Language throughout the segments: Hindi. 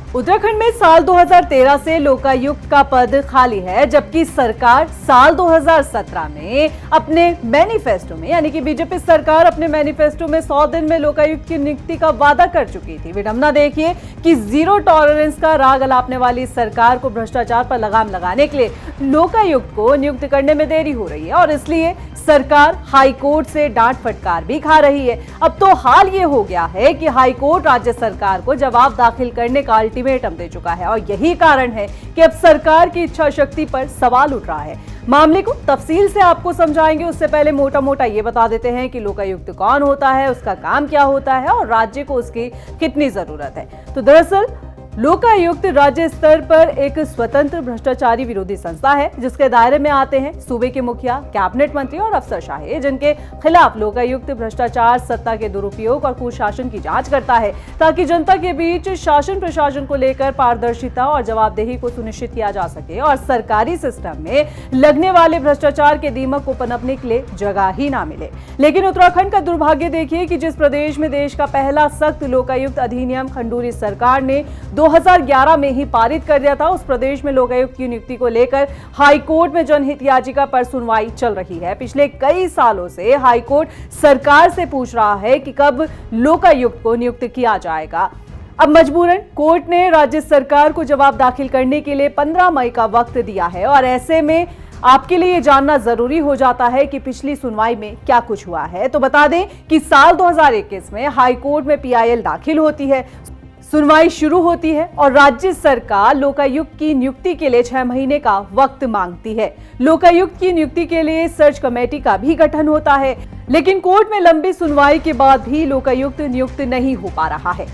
उत्तराखंड में साल 2013 से लोकायुक्त का पद खाली है, जबकि सरकार साल 2017 में अपने मैनिफेस्टो में, यानी कि बीजेपी सरकार अपने मैनिफेस्टो में 100 दिन में लोकायुक्त की नियुक्ति का वादा कर चुकी थी। विडंबना देखिए कि जीरो टॉलरेंस का राग अलापने वाली सरकार को भ्रष्टाचार पर लगाम लगाने के लिए लोकायुक्त को नियुक्त करने में देरी हो रही है और इसलिए सरकार हाईकोर्ट से डांट फटकार भी खा रही है। अब तो हाल ये हो गया है कि हाईकोर्ट राज्य सरकार को जवाब दाखिल करने का अल्टीमेटम दे चुका है और यही कारण है कि अब सरकार की इच्छा शक्ति पर सवाल उठ रहा है। मामले को तफसील से आपको समझाएंगे, उससे पहले मोटा मोटा ये बता देते हैं कि लोकायुक्त कौन होता है, उसका काम क्या होता है और राज्य को उसकी कितनी जरूरत है। तो दरअसल लोकायुक्त राज्य स्तर पर एक स्वतंत्र भ्रष्टाचारी विरोधी संस्था है, जिसके दायरे में आते हैं सूबे के मुखिया, कैबिनेट मंत्री और अफसरशाही, जिनके खिलाफ लोकायुक्त भ्रष्टाचार, सत्ता के दुरुपयोग और कुशासन की जांच करता है, ताकि जनता के बीच शासन प्रशासन को लेकर पारदर्शिता और जवाबदेही को सुनिश्चित किया जा सके और सरकारी सिस्टम में लगने वाले भ्रष्टाचार के दीमक को पनपने के लिए जगह ही ना मिले। लेकिन उत्तराखंड का दुर्भाग्य देखिए कि जिस प्रदेश में देश का पहला सख्त लोकायुक्त अधिनियम खंडूरी सरकार ने 2011 में ही पारित कर दिया था, उस प्रदेश में लोकायुक्त की नियुक्ति को लेकर हाईकोर्ट में जनहित याचिका पर सुनवाई चल रही है। पिछले कई सालों से हाईकोर्ट सरकार से पूछ रहा है कि कब लोकायुक्त को नियुक्त किया जाएगा। अब मजबूरन कोर्ट ने राज्य सरकार को जवाब दाखिल करने के लिए 15 मई का वक्त दिया है और ऐसे में आपके लिए ये जानना जरूरी हो जाता है कि पिछली सुनवाई में क्या कुछ हुआ है। तो बता दें कि साल 2021 में हाईकोर्ट में PIL दाखिल होती है, सुनवाई शुरू होती है और राज्य सरकार लोकायुक्त की नियुक्ति के लिए 6 महीने का वक्त मांगती है। लोकायुक्त की नियुक्ति के लिए सर्च कमेटी का भी गठन होता है, लेकिन कोर्ट में लंबी सुनवाई के बाद भी लोकायुक्त नियुक्त नहीं हो पा रहा है।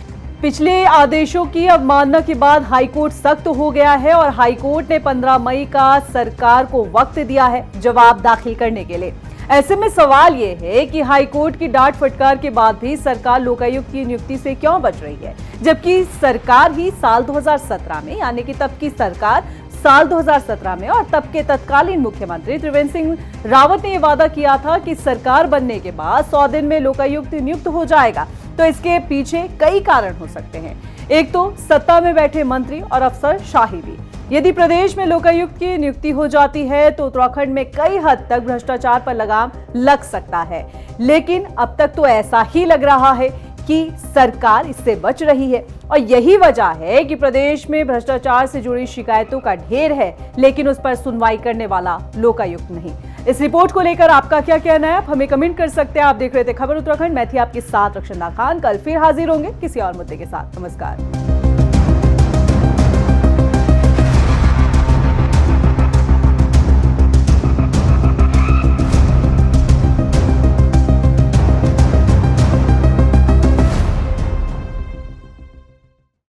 पिछले आदेशों की अवमानना के बाद हाईकोर्ट सख्त हो गया है और हाईकोर्ट ने 15 मई का सरकार को वक्त दिया है जवाब दाखिल करने के लिए। ऐसे में सवाल यह है कि हाईकोर्ट की डांट फटकार के बाद भी सरकार लोकायुक्त की नियुक्ति से क्यों बच रही है, जबकि सरकार ही साल 2017 में, यानी कि तब की सरकार साल 2017 में और तब के तत्कालीन मुख्यमंत्री त्रिवेंद्र सिंह रावत ने यह वादा किया था कि सरकार बनने के बाद 100 दिन में लोकायुक्त नियुक्त हो जाएगा। तो इसके पीछे कई कारण हो सकते हैं। एक तो सत्ता में बैठे मंत्री और अफसरशाही भी। यदि प्रदेश में लोकायुक्त की नियुक्ति हो जाती है तो उत्तराखंड में कई हद तक भ्रष्टाचार पर लगाम लग सकता है, लेकिन अब तक तो ऐसा ही लग रहा है कि सरकार इससे बच रही है और यही वजह है कि प्रदेश में भ्रष्टाचार से जुड़ी शिकायतों का ढेर है, लेकिन उस पर सुनवाई करने वाला लोकायुक्त नहीं। इस रिपोर्ट को लेकर आपका क्या कहना है, आप हमें कमेंट कर सकते हैं। आप देख रहे थे खबर उत्तराखंड, मैं थी आपके साथ रक्षंदा खान। कल फिर हाजिर होंगे किसी और मुद्दे के साथ। नमस्कार।